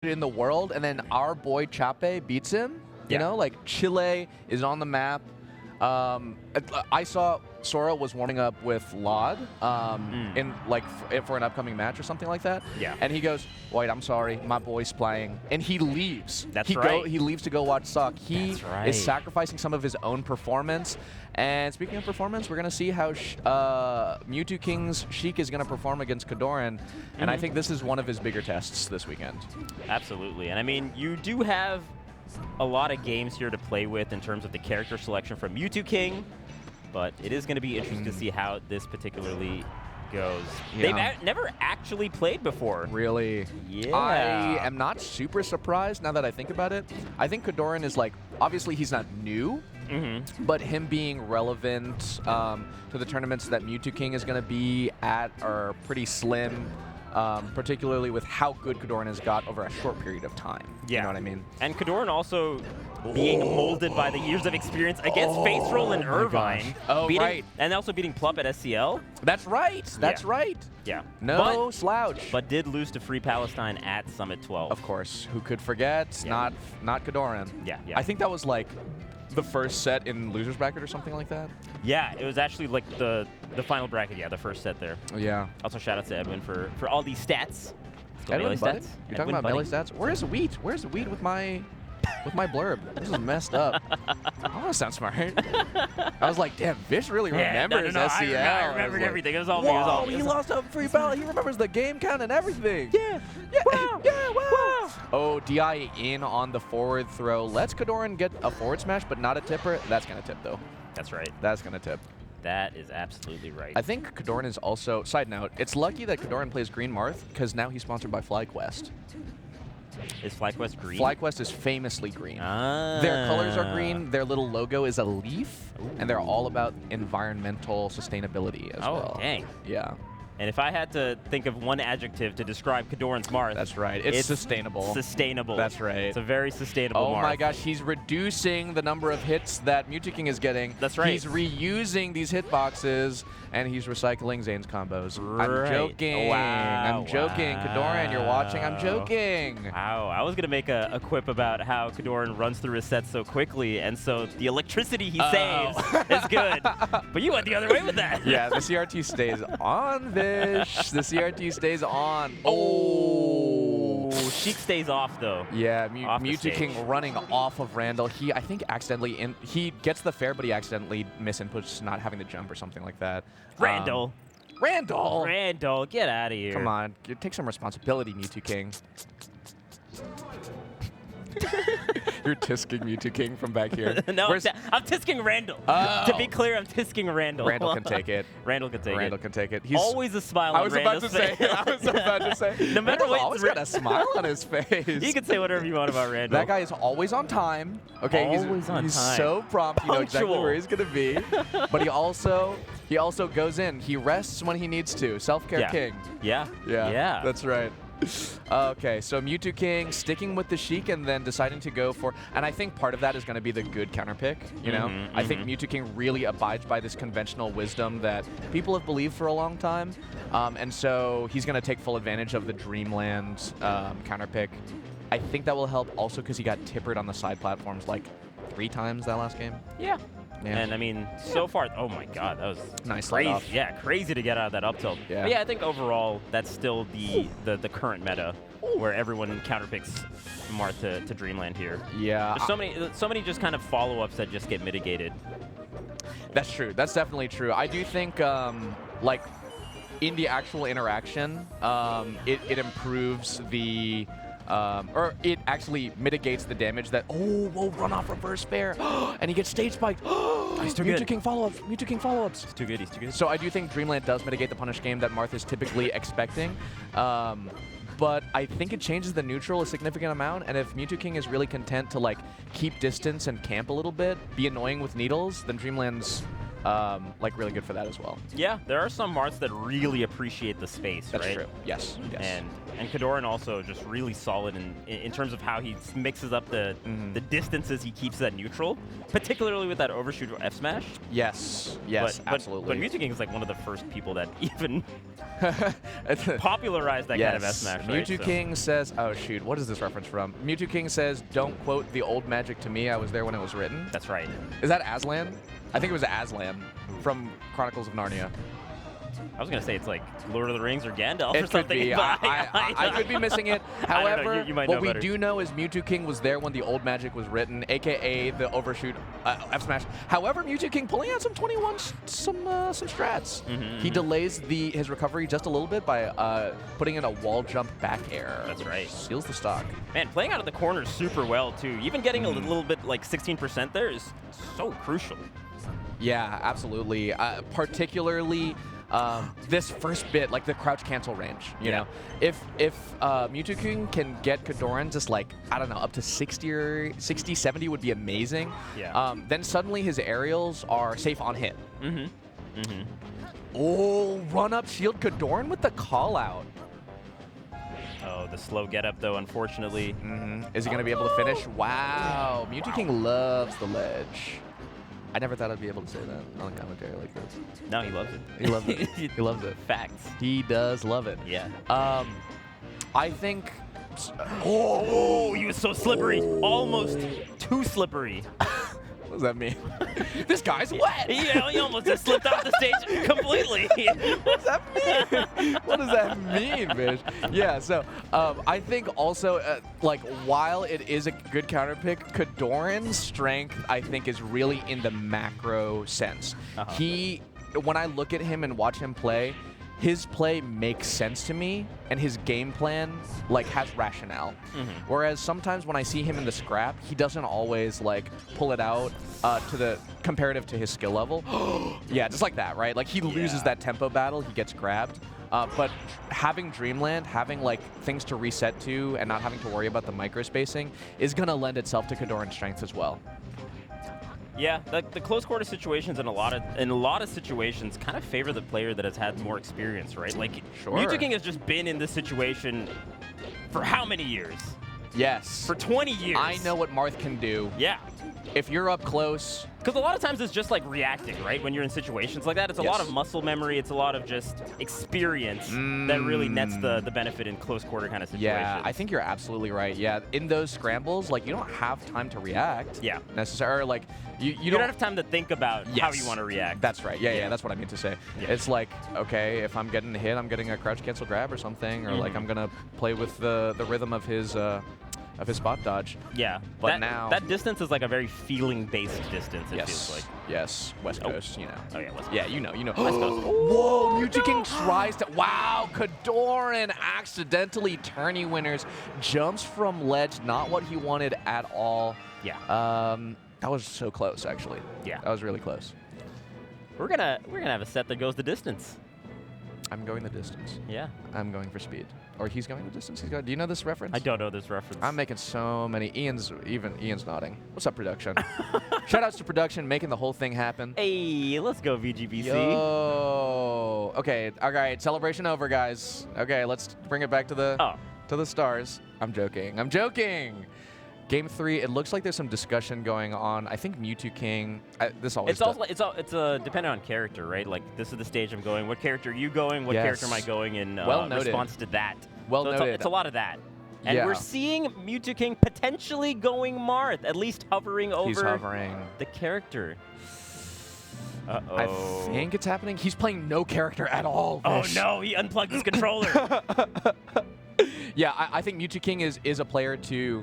in the world, and then our boy Chape beats him. You know, like Chile is on the map. I saw Sora was warming up with Laud in like for an upcoming match or something like that. Yeah. And he goes, "Wait, I'm sorry, my boy's playing," and he leaves. That's right. He leaves to go watch Suck. He That's right. is sacrificing some of his own performance. And speaking of performance, we're gonna see how Mew2king's Sheik is gonna perform against KoDoRiN, and I think this is one of his bigger tests this weekend. Absolutely, and I mean, you do have a lot of games here to play with in terms of the character selection from Mew2king, but it is going to be interesting to see how this particularly goes. Yeah. They've never actually played before. Really? Yeah. I am not super surprised now that I think about it. I think KoDoRiN is like, obviously he's not new, but him being relevant to the tournaments that Mew2king is going to be at are pretty slim. Particularly with how good KoDoRiN has got over a short period of time. Yeah. You know what I mean? And KoDoRiN also being molded by the years of experience against Face Roll and Irvine. Right. And also beating Plup at SCL. That's right. That's right. Yeah. No slouch. But did lose to Free Palestine at Summit 12. Of course. Who could forget? Yeah. Not KoDoRiN. Yeah. I think that was like the first set in losers bracket or something like that. Yeah, it was actually like the final bracket. Yeah, the first set there. Yeah. Also, shout out to Edwin for all these stats. Edwin, buddy? Stats. You're talking about melee stats? Where's the wheat? Where's the wheat with my blurb? This is messed up. I want to sound smart. I was like, damn, Vish really remembers SCL. I remembered everything. It was all me. Whoa, he lost a free ball. He remembers the game count and everything. Yeah. Wow. Yeah, wow. Oh, DI in on the forward throw. Lets KoDoRiN get a forward smash, but not a tipper. That's going to tip, though. That's right. That's going to tip. That is absolutely right. I think KoDoRiN is also, side note, it's lucky that KoDoRiN plays Green Marth, because now he's sponsored by FlyQuest. Is FlyQuest green? FlyQuest is famously green. Ah. Their colors are green, their little logo is a leaf, and they're all about environmental sustainability as well. Oh, dang. Yeah. And if I had to think of one adjective to describe KoDoRiN's Marth, That's right. It's sustainable. Sustainable. That's right. It's a very sustainable Oh Marth. my gosh, he's reducing the number of hits that Mew2king is getting. That's right. He's reusing these hitboxes, and he's recycling Zane's combos. Right. I'm joking. Wow. I'm joking. KoDoRiN, you're watching. I'm joking. Wow. I was going to make a quip about how KoDoRiN runs through his sets so quickly, and so the electricity he saves is good. But you went the other way with that. Yeah, the CRT stays on, Vish. The CRT stays on. Oh. Sheik stays off, though. Yeah, Off the Mew2king stage. running off of Randall. He, I think, accidentally, he gets the fair, but he accidentally misinputs not having to jump or something like that. Randall. Randall! Randall, get out of here. Come on, take some responsibility, Mew2king. You're tisking Mew2king from back here. No, I'm tisking Randall. Oh. To be clear, I'm tisking Randall. Randall can take it. Randall can take it. Randall can take it. He's Always a smile on Randall's face. I was about to say. No matter Randall's what, always got a smile on his face. You can say whatever you want about Randall. That guy is always on time. Okay, Always on he's time. so prompt. You know exactly Punctual. where he's gonna be. But he also goes in. He rests when he needs to. Self-care king. Yeah. Yeah. That's right. Okay, so Mew2king sticking with the Sheik and then deciding to go for, and I think part of that is going to be the good counter pick, you know? I think Mew2king really abides by this conventional wisdom that people have believed for a long time, and so he's going to take full advantage of the Dreamland counter pick. I think that will help also because he got tippered on the side platforms like 3 times that last game. Yeah. And I mean, so far, oh my God, that was nice crazy. off. Yeah, crazy to get out of that up tilt. Yeah. But yeah, I think overall that's still the current meta where everyone counterpicks Marth to Dreamland here. Yeah. There's so many just kind of follow-ups that just get mitigated. That's true. That's definitely true. I do think like in the actual interaction, it improves the. Or it actually mitigates the damage that, whoa, run off reverse fair, and he gets stage spiked. Mew2king follow-ups, Mew2king follow-ups. He's too good, he's too good. So I do think Dreamland does mitigate the punish game that Marth is typically expecting. But I think it changes the neutral a significant amount, and if Mew2king is really content to like keep distance and camp a little bit, be annoying with needles, then Dreamland's like really good for that as well. Yeah, there are some Marths that really appreciate the space, That's right? true. Yes. And KoDoRiN also just really solid in terms of how he mixes up the distances he keeps at neutral, particularly with that overshoot F smash. Yes, absolutely. But Mew2king is like one of the first people that even popularized that kind of F smash. Right? Mew2king says, oh shoot, what is this reference from? Mew2king says, don't quote the old magic to me, I was there when it was written. That's right. Is that Aslan? I think it was Aslan from Chronicles of Narnia. I was going to say it's like Lord of the Rings or Gandalf It or something. Could be. I could be missing it. However, what we do know is Mew2king was there when the old magic was written, a.k.a. the overshoot F smash. However, Mew2king pulling out some 21, some strats. He delays his recovery just a little bit by putting in a wall jump back air. That's right. Seals the stock. Man, playing out of the corners super well, too. Even getting a little bit like 16% there is so crucial. Yeah, absolutely. Particularly this first bit, like the crouch cancel range, you know? If Mew2king can get KoDoRiN just like, I don't know, up to 60 or 60, 70 would be amazing. Yeah. Then suddenly his aerials are safe on hit. Oh, run up shield KoDoRiN with the call out. Oh, the slow get up though, unfortunately. Is he going to be able to finish? Wow, Mew2king loves the ledge. I never thought I'd be able to say that on a commentary like this. No, he loves it. He loves it. He loves it. Facts. He does love it. Yeah. I think... Oh, he was so slippery. Almost too slippery. What does that mean? This guy's wet! Yeah, he almost just slipped off the stage completely. What does that mean? What does that mean, bitch? Yeah, so I think also, like, while it is a good counter pick, KoDoRiN's strength, I think, is really in the macro sense. When I look at him and watch him play, his play makes sense to me, and his game plan like has rationale. Whereas sometimes when I see him in the scrap, he doesn't always like pull it out to the comparative to his skill level. Yeah, just like that, right? Like he loses that tempo battle, he gets grabbed. But having Dreamland, having like things to reset to, and not having to worry about the micro spacing is gonna lend itself to KoDoRiN's strength as well. Yeah, the close quarter situations in a lot of situations kind of favor the player that has had more experience, right? Like Mew2king has just been in this situation for how many years? Yes. For 20 years. I know what Marth can do. Yeah. If you're up close. Because a lot of times it's just like reacting, right? When you're in situations like that, it's a lot of muscle memory. It's a lot of just experience that really nets the benefit in close quarter kind of situations. Yeah, I think you're absolutely right. Yeah, in those scrambles, like you don't have time to react. Yeah. Necessarily, like you don't have time to think about how you want to react. That's right. Yeah, that's what I mean to say. Yeah. It's like, okay, if I'm getting a hit, I'm getting a crouch cancel grab or something, or like I'm gonna play with the rhythm of his spot dodge. Yeah, but now that distance is like a very feeling-based distance. It feels like. Yes, West Coast. You know. Oh yeah, West Coast. Yeah, you know. West Coast. Whoa, Mew2king tries to. Wow, KoDoRiN accidentally tourney winners, jumps from ledge, not what he wanted at all. Yeah. That was so close, actually. Yeah. That was really close. We're gonna have a set that goes the distance. I'm going the distance. Yeah. I'm going for speed. Or he's going the distance. Do you know this reference? I don't know this reference. I'm making so many. Ian's nodding. What's up, production? Shoutouts to production, making the whole thing happen. Hey, let's go VGBC. Yo. Okay. All right. Celebration over, guys. Okay. Let's bring it back to the stars. I'm joking. I'm joking. Game 3, it looks like there's some discussion going on. I think Mew2king. This always. It's dependent on character, right? Like this is the stage I'm going. What character are you going? What character am I going in response to that? Well noted. It's a lot of that. And we're seeing Mew2king potentially going Marth, at least hovering over the character. Uh-oh. I think it's happening. He's playing no character at all. Oh no, he unplugged his controller. Yeah, I think Mew2king is a player to.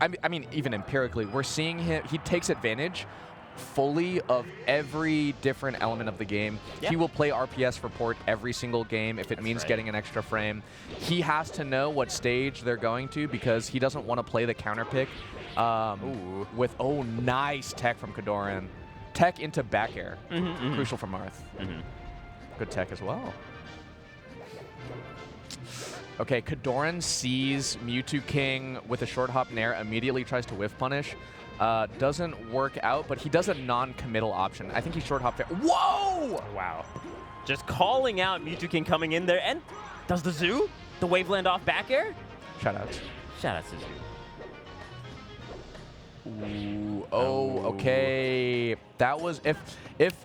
I mean, even empirically, we're seeing him. He takes advantage fully of every different element of the game. He will play RPS for port every single game if it means getting an extra frame. He has to know what stage they're going to because he doesn't want to play the counter pick with, nice tech from KoDoRiN. Tech into back air. Crucial for Marth. Good tech as well. Okay, KoDoRiN sees Mew2king with a short hop nair, immediately tries to whiff punish. Doesn't work out, but he does a non-committal option. I think he short hop there. Whoa! Wow. Just calling out Mew2king coming in there. And does the Zoo? The Waveland off back air? Shout outs. Shout out to Zoo. Ooh, oh, okay. That was if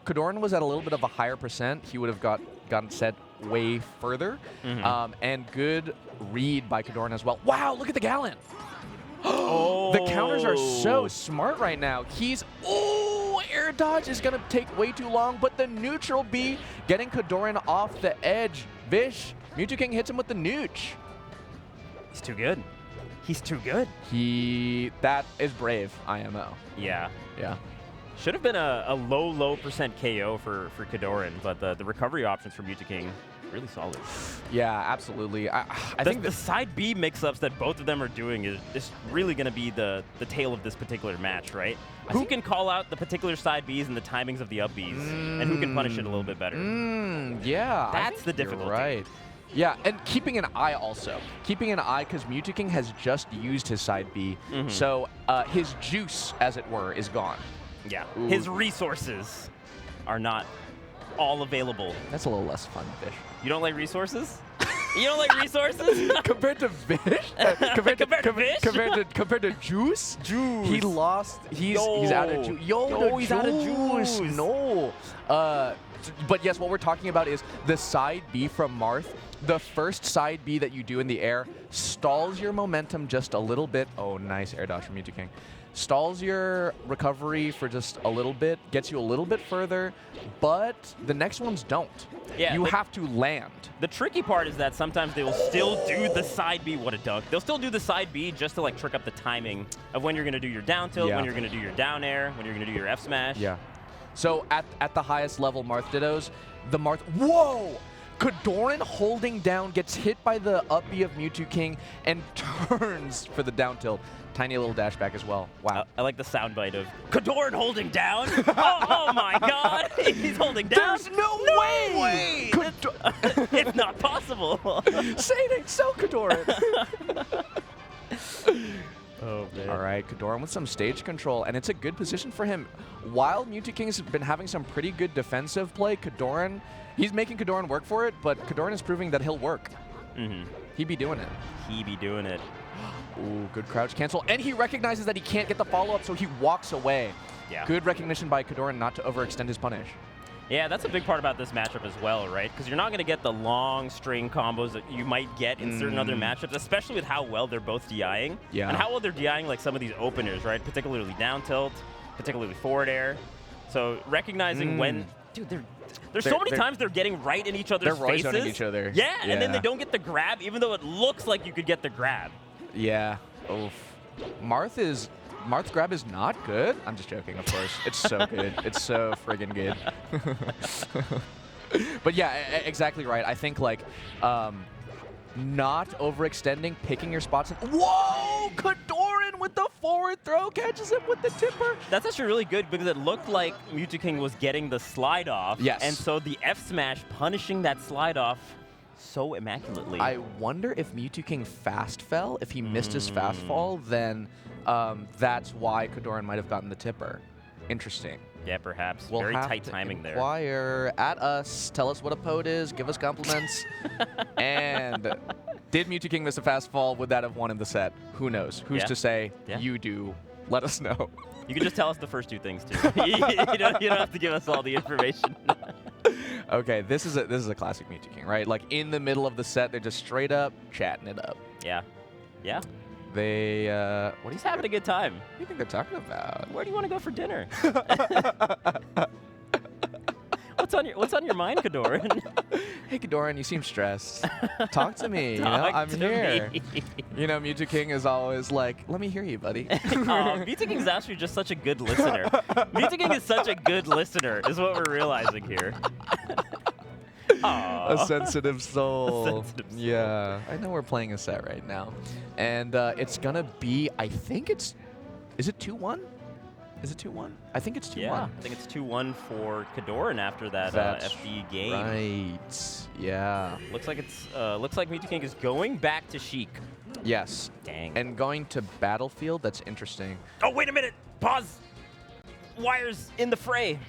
KoDoRiN was at a little bit of a higher percent, he would have gotten set way further. And good read by KoDoRiN as well. Wow, look at the Gallon. Oh. The counters are so smart right now. He's air dodge is gonna take way too long, but the neutral B getting KoDoRiN off the edge. Vish, Mew2king hits him with the nooch. He's too good. He's too good. That is brave, IMO. Yeah. Yeah. Should have been a low percent KO for KoDoRiN, but the recovery options for Mew2king really solid. Yeah, absolutely. I think the side B mix-ups that both of them are doing is really going to be the tale of this particular match, right? Who can call out the particular side Bs and the timings of the up Bs, and who can punish it a little bit better? Yeah. That's the difficulty. You're right. Yeah, and keeping an eye also. Keeping an eye because Mew2king has just used his side B, so his juice, as it were, is gone. Yeah. Ooh. His resources are not all available. That's a little less fun, Vish. You don't like resources? You don't like resources? Compared to Vish? compared to Juice? Juice. He lost. He's out of juice. He's out of juice. No. But yes, what we're talking about is the side B from Marth. The first side B that you do in the air stalls your momentum just a little bit. Oh, nice air dodge from Mew2king. Stalls your recovery for just a little bit, gets you a little bit further, but the next ones don't. Yeah, you have to land. The tricky part is that sometimes they will still do the side B. What a dunk. They'll still do the side B just to like trick up the timing of when you're going to do your down tilt, when you're going to do your down air, when you're going to do your F smash. Yeah. So at the highest level Marth dittos, the Marth, whoa! KoDoRiN holding down, gets hit by the up B of Mew2king, and turns for the down tilt. Tiny little dash back as well. Wow. I like the soundbite of KoDoRiN holding down. oh my god, he's holding down. There's no way! It's not possible. Say it ain't so, KoDoRiN. Oh, man. All right, KoDoRiN with some stage control, and it's a good position for him. While Mew2king's been having some pretty good defensive play, KoDoRiN, he's making KoDoRiN work for it, but KoDoRiN is proving that he'll work. He be doing it. He be doing it. Ooh, good crouch cancel. And he recognizes that he can't get the follow-up, so he walks away. Yeah. Good recognition by KoDoRiN not to overextend his punish. Yeah, that's a big part about this matchup as well, right? Because you're not going to get the long string combos that you might get in certain other matchups, especially with how well they're both DIing. Yeah. And how well they're DIing like some of these openers, right? Particularly down tilt, particularly forward air. So recognizing when... Dude, there's so many times they're getting right in each other's faces. They're each other. Yeah, and then they don't get the grab, even though it looks like you could get the grab. Yeah. Oof. Marth's grab is not good. I'm just joking, of course. It's so good. It's so friggin' good. But yeah, exactly right. I think like not overextending, picking your spots. And whoa! KoDoRiN with the forward throw catches him with the tipper. That's actually really good because it looked like Mew2king was getting the slide off. Yes. And so the F smash punishing that slide off so immaculately. I wonder if Mew2king fast fell. If he missed his fast fall, then that's why KoDoRiN might have gotten the tipper. Interesting. Yeah, perhaps. We'll Very have tight to timing there. Inquire at us. Tell us what a pod is. Give us compliments. And did Mew2king miss a fast fall? Would that have won in the set? Who knows? Who's to say? Yeah. You do. Let us know. You can just tell us the first two things too. you don't have to give us all the information. Okay, this is a classic Mew2king, right? Like in the middle of the set, they're just straight up chatting it up. Yeah. Yeah. They He's having a good time. What do you think they're talking about? Where do you want to go for dinner? What's on your mind, KoDoRiN? Hey, KoDoRiN, you seem stressed. Talk to me. I'm here. You know, Mew2king is always like, let me hear you, buddy. Mew2king is actually just such a good listener. Mew2king is such a good listener, is what we're realizing here. A sensitive soul. A sensitive soul. Yeah. I know we're playing a set right now. And it's going to be, I think it's, is it 2-1? Is it 2-1? I think it's 2-1. Yeah, I think it's 2-1 for KoDoRiN after that FD game. Right. Yeah. Looks like Mew2king is going back to Sheik. Yes. Dang. And going to Battlefield, that's interesting. Oh, wait a minute. Pause. Wires in the fray.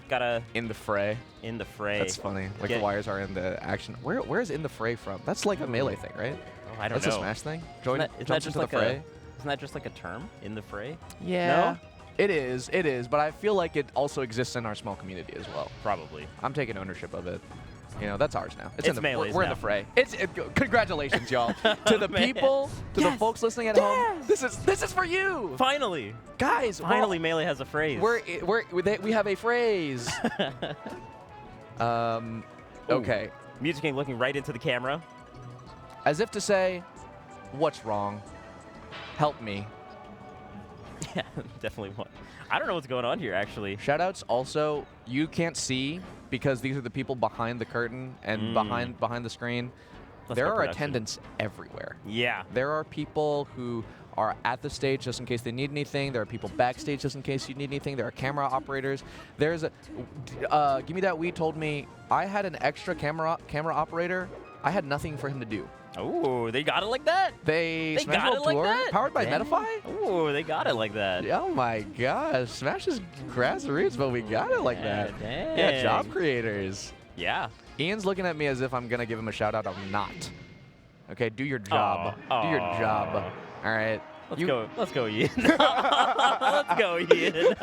Gotta In the fray. in the fray. That's funny. Like the wires are in the action. Where's in the fray from? That's like a melee thing, right? Oh, I don't That's know. a Smash thing. Isn't that Jumps just into like the fray. Isn't that just like a term? In the fray? Yeah. No? It is. It is. But I feel like it also exists in our small community as well. Probably. I'm taking ownership of it. You know, that's ours now. It's in the, Melee's we're in now. the fray. Congratulations, y'all, to the people, to the folks listening at home. This is for you, Finally, guys. finally, Melee has a phrase. We have a phrase. Okay. Mew2king looking right into the camera. As if to say, what's wrong? Help me. Yeah, definitely one. I don't know what's going on here, actually. Shoutouts also, you can't see because these are the people behind the curtain and behind the screen. There are attendants everywhere. Yeah. There are people who are at the stage just in case they need anything. There are people backstage just in case you need anything. There are camera operators. There's a Give Me That Weed told me I had an extra camera operator. I had nothing for him to do. Oh, they got it like that? They Smash got it World like Tour, that? powered by Metafy? Oh, they got it like that. Oh my gosh, Smash is grassroots, but we got it like that. Dang. Yeah, job creators. Yeah. Ian's looking at me as if I'm gonna give him a shout out. I'm not. Okay, do your job. Do your job. All right. Let's go, Ian. Let's go, Ian.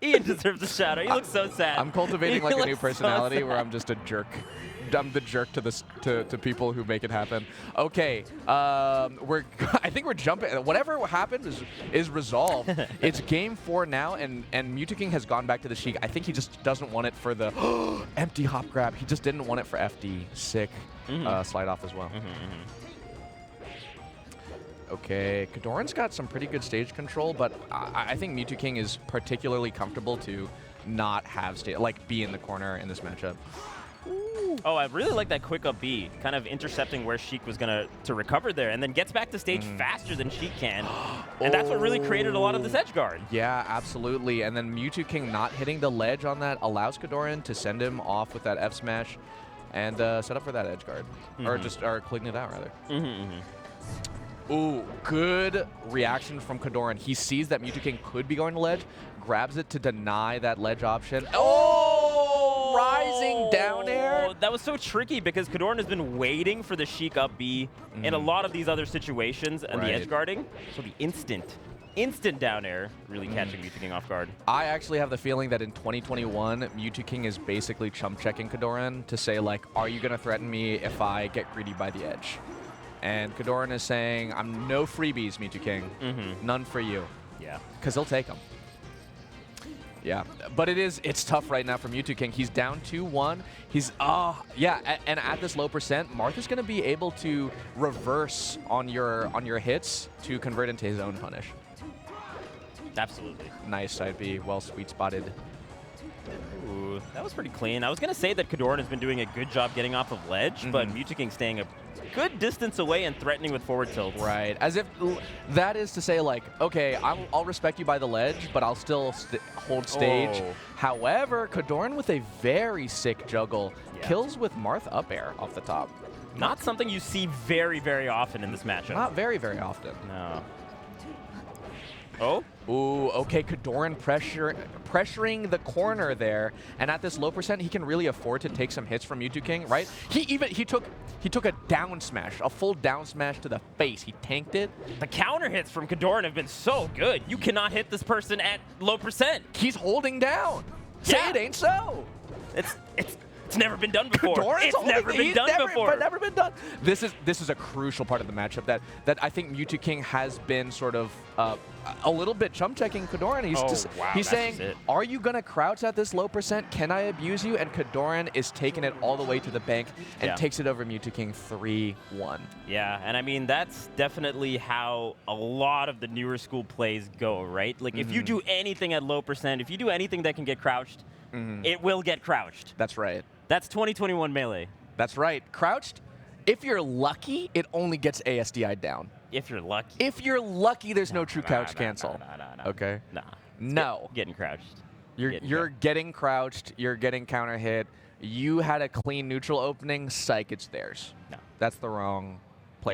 Ian deserves a shout out. He looks so sad. I'm cultivating like a new personality so where I'm just a jerk. I'm the jerk to people who make it happen. Okay, I think we're jumping. Whatever happened is resolved. It's game 4 now, and Mew2king has gone back to the Sheik. I think he just doesn't want it for the empty hop grab. He just didn't want it for FD. Sick. Slide off as well. Okay, KoDoRiN's got some pretty good stage control, but I think Mew2king is particularly comfortable to not have be in the corner in this matchup. Ooh. Oh, I really like that quick up B, kind of intercepting where Sheik was going to recover there, and then gets back to stage faster than Sheik can. And that's what really created a lot of this edge guard. Yeah, absolutely. And then Mew2king not hitting the ledge on that allows KoDoRiN to send him off with that F smash and set up for that edge guard. Or clean it out, rather. Ooh, good reaction from KoDoRiN. He sees that Mew2king could be going to ledge, grabs it to deny that ledge option. Oh! Rising down air. That was so tricky because KoDoRiN has been waiting for the Sheik up B in a lot of these other situations and the edge guarding. So the instant down air really catching Mew2king off guard. I actually have the feeling that in 2021, Mew2king is basically chump checking KoDoRiN to say, like, are you going to threaten me if I get greedy by the edge? And KoDoRiN is saying, I'm no freebies, Mew2king. None for you. Yeah. Because he'll take them. Yeah, but it's tough right now for Mew2king. He's down 2-1. He's, and at this low percent, Marth is going to be able to reverse on your hits to convert into his own punish. Absolutely. Nice side B, well sweet spotted. Ooh, that was pretty clean. I was going to say that KoDoRiN has been doing a good job getting off of ledge, but Mew2king staying a good distance away and threatening with forward tilts. Right, as if that is to say, like, okay, I'll respect you by the ledge, but I'll still hold stage. However, KoDoRiN with a very sick juggle kills with Marth up air off the top. Not something you see very, very often in this matchup. Not very, very often. No. Oh? Ooh, okay, KoDoRiN pressuring the corner there, and at this low percent, he can really afford to take some hits from Mew2king, right? He took a down smash, a full down smash to the face. He tanked it. The counter hits from KoDoRiN have been so good. You cannot hit this person at low percent. He's holding down. Say it ain't so. It's never been done before. It's never been done before. Never been done. This is a crucial part of the matchup that I think Mew2king has been sort of a little bit chump checking KoDoRiN. He's saying, are you gonna crouch at this low percent? Can I abuse you? And KoDoRiN is taking it all the way to the bank and takes it over Mew2king 3-1. Yeah, and I mean that's definitely how a lot of the newer school plays go, right? Like if you do anything at low percent, if you do anything that can get crouched, it will get crouched. That's right. That's 2021 Melee. That's right. Crouched, if you're lucky, it only gets ASDI down. If you're lucky. If you're lucky, there's no true crouch cancel. Okay? Nah. No. Getting crouched. You're getting crouched. You're getting counter hit. You had a clean neutral opening. Psych, it's theirs. No. That's the wrong